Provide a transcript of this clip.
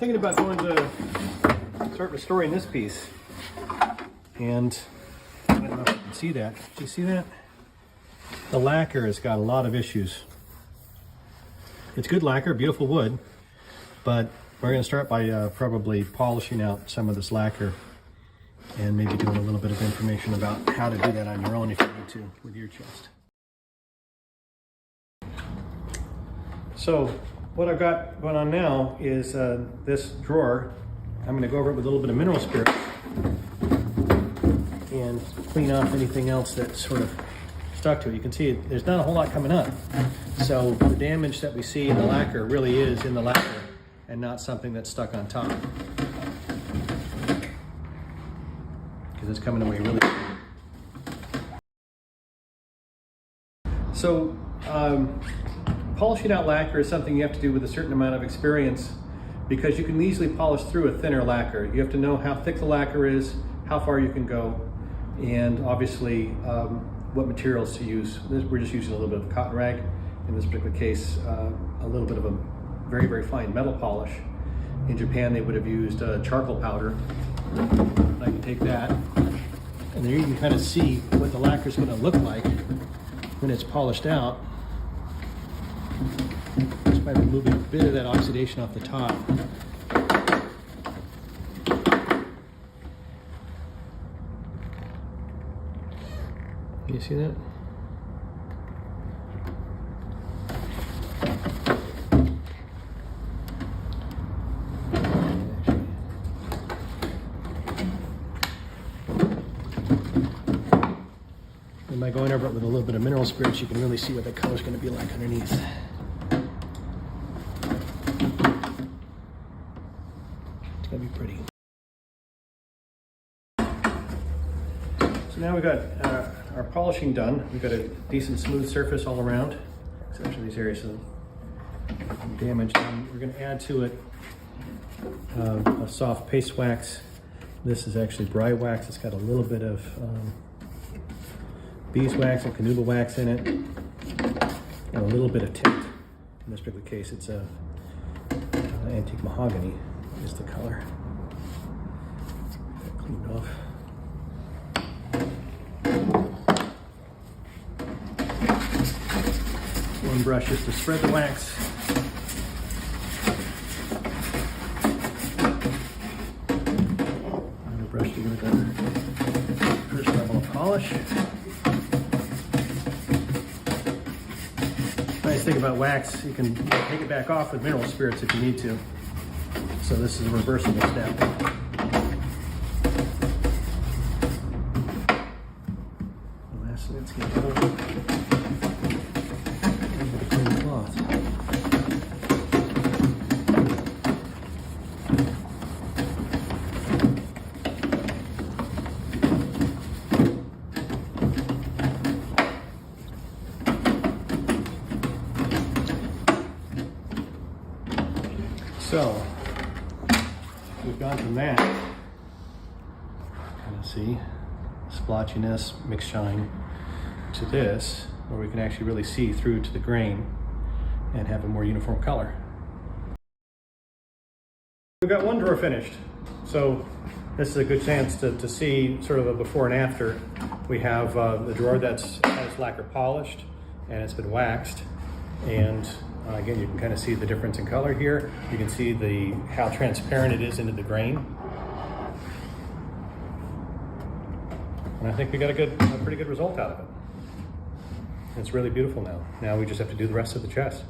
Thinking about going to start restoring this piece, and I don't know if you can see that. Do you see that? The lacquer has got a lot of issues. It's good lacquer, beautiful wood, but we're going to start by probably polishing out some of this lacquer and maybe doing a little bit of information about how to do that on your own if you need to with your chest. So what I've got going on now is this drawer. I'm going to go over it with a little bit of mineral spirit and clean off anything else that's sort of stuck to it. You can see there's not a whole lot coming up. So the damage that we see in the lacquer really is in the lacquer and not something that's stuck on top. Because it's coming away really good. So polishing out lacquer is something you have to do with a certain amount of experience, because you can easily polish through a thinner lacquer. You have to know how thick the lacquer is, how far you can go, and obviously what materials to use. We're just using a little bit of cotton rag. In this particular case, a little bit of a very, very fine metal polish. In Japan, they would have used charcoal powder. I can take that, and there you can kind of see what the lacquer is going to look like when it's polished out, just by removing a bit of that oxidation off the top. You see that? And by going over it with a little bit of mineral spirits, you can really see what the color is going to be like underneath. It's going to be pretty. So now we've got our polishing done. We've got a decent smooth surface all around, except for these areas of damage. We're going to add to it a soft paste wax. This is actually bry wax. It's got a little bit of beeswax and canuba wax in it, and a little bit of tint. In this particular case, it's a antique mahogany is the color. Cleaned off. One brush just to spread the wax. Another brush to give it that first level of polish. Nice thing about wax, you can take it back off with mineral spirits if you need to. So this is a reversible step. Lastly, let's get a little bit of clean cloth. So we've gone from that, kind of see, splotchiness, mixed shine, to this, where we can actually really see through to the grain and have a more uniform color. We've got one drawer finished, so this is a good chance to see sort of a before and after. We have the drawer that's has lacquer polished and it's been waxed, and again, you can kind of see the difference in color here. You can see how transparent it is into the grain. And I think we got a pretty good result out of it. It's really beautiful now. Now we just have to do the rest of the chest.